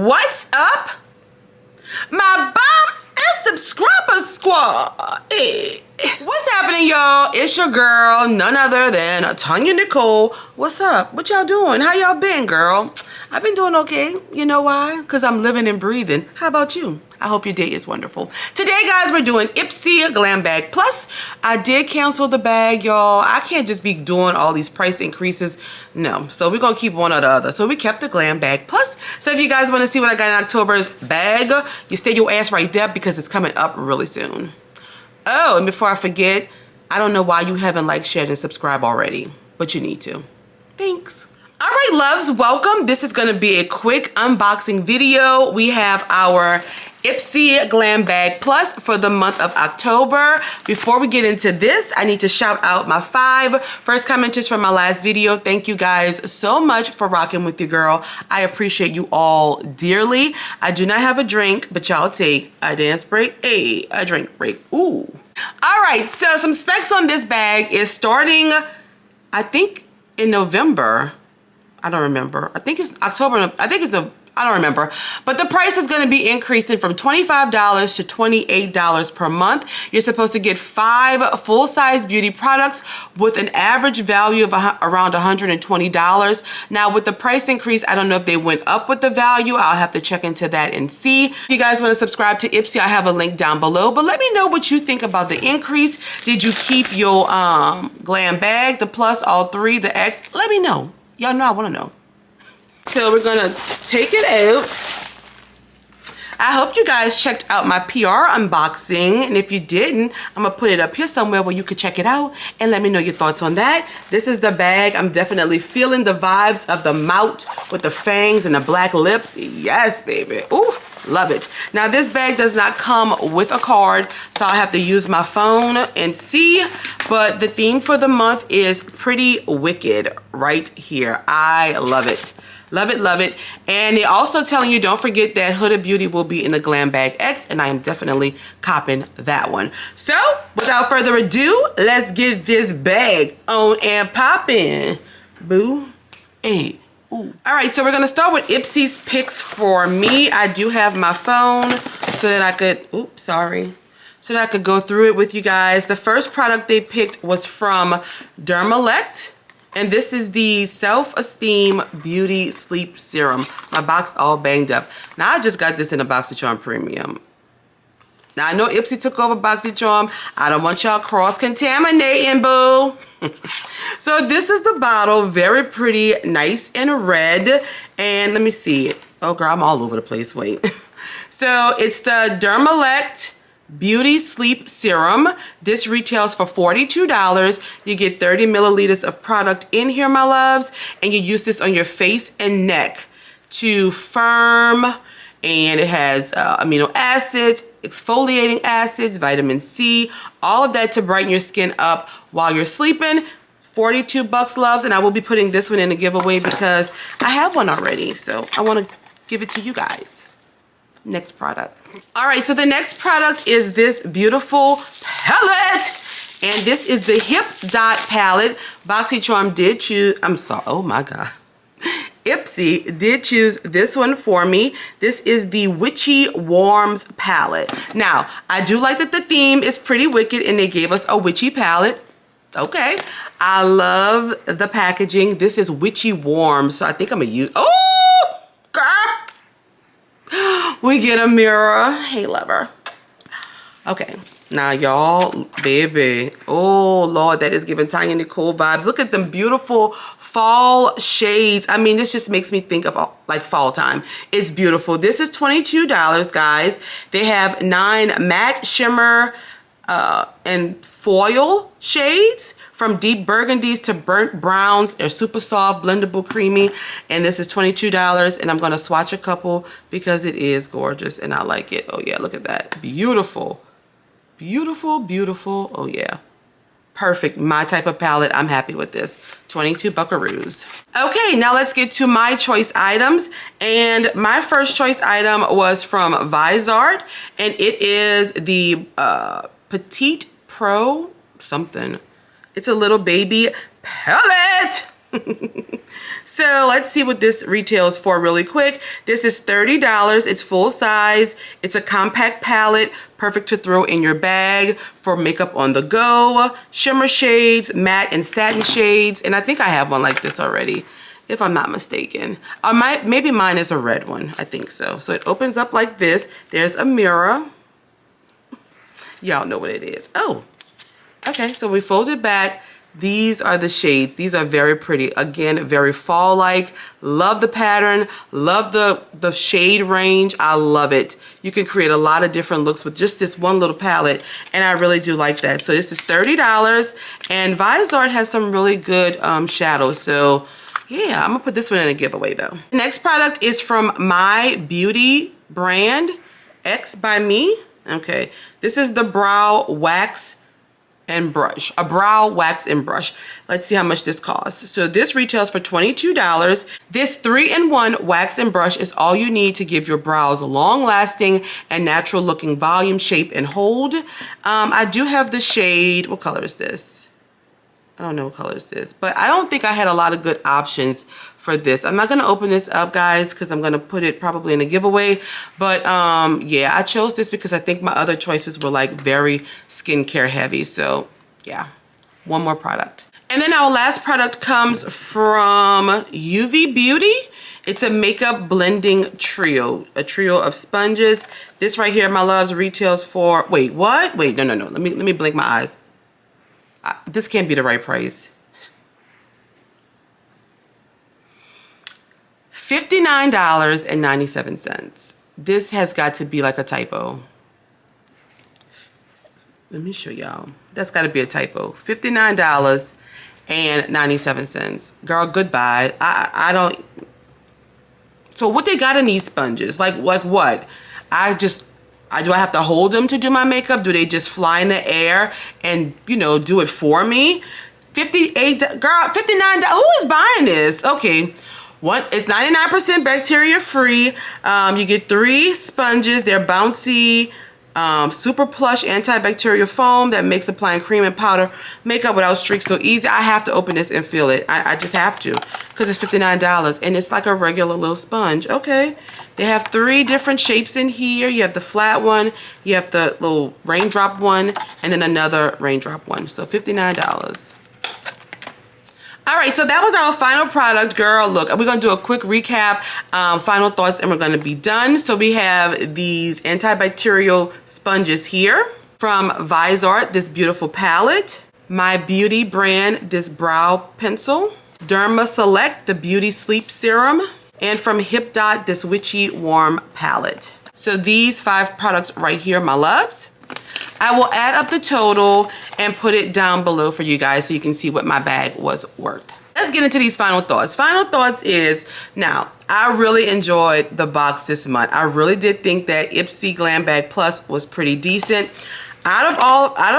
What's up, my bomb and subscriber squad? Hey. What's happening, y'all? It's your girl, none other than Tonyanicole. What's up? What y'all doing? How y'all been, girl? I've been doing okay. You know why? Because I'm living and breathing. How about you? I hope your day is wonderful. Today, guys, we're doing Ipsy Glam Bag Plus. I did cancel the bag, y'all. I can't just be doing all these price increases. No. So we're going to keep one or the other. So we kept the Glam Bag Plus. So if you guys want to see what I got in October's bag, you stay your ass right there because it's coming up really soon. Oh, and before I forget, I don't know why you haven't liked, shared, and subscribed already, but you need to. Thanks. All right, loves, welcome. This is going to be a quick unboxing video. We have our Ipsy Glam Bag Plus for the month of October. Before we get into this, I need to shout out my 5 first commenters from my last video. Thank you guys so much for rocking with your girl. I appreciate you all dearly. I do not have a drink, but y'all take a dance break, a drink break. Ooh. All right, so some specs on this bag is starting, I think, in November. I don't remember. I think it's October. I don't remember. But the price is going to be increasing from $25 to $28 per month. You're supposed to get 5 full-size beauty products with an average value of around $120. Now, with the price increase, I don't know if they went up with the value. I'll have to check into that and see. If you guys want to subscribe to Ipsy, I have a link down below. But let me know what you think about the increase. Did you keep your glam bag, the plus, all 3, the X? Let me know. Y'all know I want to know. So we're gonna take it out. I hope you guys checked out my PR unboxing, and if you didn't, I'm gonna put it up here somewhere where you could check it out and let me know your thoughts on that. This is the bag. I'm definitely feeling the vibes of the mouth with the fangs and the black lips. Yes, baby. Ooh, love it. Now this bag does not come with a card, so I'll have to use my phone and see, but the theme for the month is Pretty Wicked right here. I love it. Love it, love it. And they're also telling you, don't forget that Huda Beauty will be in the Glam Bag X, and I am definitely copping that one. So, without further ado, let's get this bag on and popping. Boo. Hey. Ooh. All right, so we're gonna start with Ipsy Picks for me. I do have my phone so that I could, oops, sorry. So that I could go through it with you guys. The first product they picked was from Dermalect. And this is the Self-Esteem Beauty Sleep Serum. My box all banged up. Now, I just got this in a BoxyCharm Premium. Now, I know Ipsy took over BoxyCharm. I don't want y'all cross-contaminating, boo. So, this is the bottle. Very pretty, nice and red. And let me see. Oh, girl, I'm all over the place. Wait. So, it's the Dermalect Beauty Sleep Serum. This retails for $42. You get 30 milliliters of product in here, my loves, and you use this on your face and neck to firm, and it has amino acids, exfoliating acids, vitamin C, all of that to brighten your skin up while you're sleeping. 42 bucks, loves, and I will be putting this one in a giveaway because I have one already, so I want to give it to you guys. Next product. All right, so the next product is this beautiful palette, and this is the Hip Dot palette. BoxyCharm did choose, I'm sorry, oh my God. Ipsy did choose this one for me. This is the Witchy Warms palette. Now, I do like that the theme is Pretty Wicked and they gave us a witchy palette. Okay, I love the packaging. This is Witchy Warms, so I think I'm gonna use, oh, girl. We get a mirror. Hey, lover. Okay. Now, y'all, baby. Oh, Lord, that is giving Tonyanicole vibes. Look at them beautiful fall shades. I mean, this just makes me think of, like, fall time. It's beautiful. This is $22, guys. They have 9 matte shimmer and foil shades. From deep burgundies to burnt browns. They're super soft, blendable, creamy. And this is $22. And I'm going to swatch a couple because it is gorgeous and I like it. Oh, yeah, look at that. Beautiful. Beautiful, beautiful. Oh, yeah. Perfect. My type of palette. I'm happy with this. 22 buckaroos. Okay, now let's get to my choice items. And my first choice item was from Viseart. And it is the Petite Pro something. It's a little baby palette. So let's see what this retails for really quick. This is $30. It's full size. It's a compact palette, perfect to throw in your bag for makeup on the go. Shimmer shades, matte and satin shades. And I think I have one like this already, if I'm not mistaken. Maybe mine is a red one. I think so. So it opens up like this. There's a mirror. Y'all know what it is. Oh, okay. So we fold it back. These are the shades. These are very pretty. Again, very fall-like. Love the pattern. Love the shade range. I love it. You can create a lot of different looks with just this one little palette, and I really do like that. So this is $30, and Viseart has some really good shadows. So yeah, I'm gonna put this one in a giveaway though. Next product is from My Beauty brand, X by Me. Okay, this is the brow wax and brush, a brow wax and brush. Let's see how much this costs. So this retails for $22. This 3-in-1 wax and brush is all you need to give your brows long lasting and natural looking volume, shape, and hold. I do have the shade, what color is this? I don't know what color is this, but I don't think I had a lot of good options for this. I'm not gonna open this up, guys, because I'm gonna put it probably in a giveaway. But yeah, I chose this because I think my other choices were like very skincare heavy. So yeah, one more product. And then our last product comes from UV Beauty. It's a makeup blending trio, a trio of sponges. This right here, my loves, retails for, wait, what? Wait, no. Let me blink my eyes. This can't be the right price. $59.97. This has got to be like a typo. Let me show y'all. That's got to be a typo. $59.97. Girl, goodbye. I don't. So what they got in these sponges? Like what? Do I have to hold them to do my makeup? Do they just fly in the air and, you know, do it for me? $58, girl, $59. Who is buying this? Okay. It's 99% bacteria free. You get 3 sponges. They're bouncy, super plush antibacterial foam that makes applying cream and powder makeup without streaks so easy. I have to open this and feel it. I just have to, because it's $59 and it's like a regular little sponge. Okay. They have 3 different shapes in here. You have the flat one, you have the little raindrop one, and then another raindrop one. So $59. All right, so that was our final product, girl. Look, we're gonna do a quick recap, final thoughts, and we're gonna be done. So we have these antibacterial sponges here from Viseart, this beautiful palette. My Beauty brand, this brow pencil. Derma Select, the Beauty Sleep Serum. And from Hip Dot, this Witchy Warm palette. So these 5 products right here, my loves. I will add up the total and put it down below for you guys so you can see what my bag was worth. Let's get into these final thoughts. Final thoughts is, now, I really enjoyed the box this month. I really did think that Ipsy Glam Bag Plus was pretty decent. Out of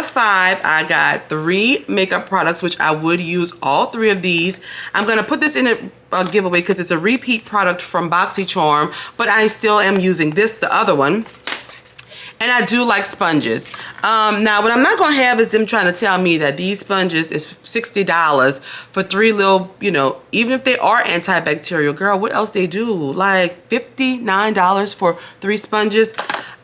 5, I got 3 makeup products, which I would use all 3 of these. I'm gonna put this in a giveaway because it's a repeat product from BoxyCharm, but I still am using this, the other one. And I do like sponges. Now, what I'm not gonna have is them trying to tell me that these sponges is $60 for 3 little, you know, even if they are antibacterial, girl, what else they do? Like $59 for 3 sponges.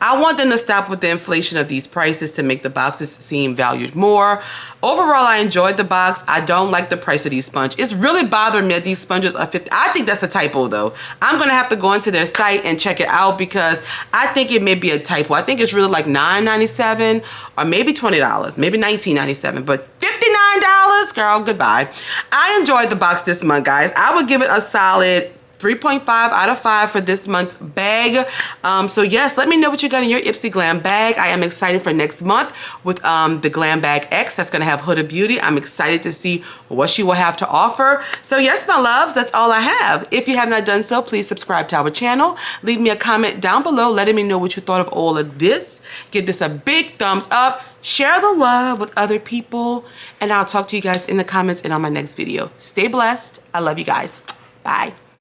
I want them to stop with the inflation of these prices to make the boxes seem valued more. Overall, I enjoyed the box. I don't like the price of these sponges. It's really bothering me that these sponges are $50. I think that's a typo though. I'm gonna have to go into their site and check it out because I think it may be a typo. I think it's really like $9.97 or maybe $20, maybe $19.97, but $59, girl, goodbye. I enjoyed the box this month, guys. I would give it a solid 3.5 out of 5 for this month's bag. So yes, let me know what you got in your Ipsy Glam bag. I am excited for next month with the Glam Bag X that's gonna have Huda Beauty. I'm excited to see what she will have to offer. So yes, my loves, that's all I have. If you have not done so, please subscribe to our channel. Leave me a comment down below letting me know what you thought of all of this. Give this a big thumbs up. Share the love with other people. And I'll talk to you guys in the comments and on my next video. Stay blessed. I love you guys. Bye.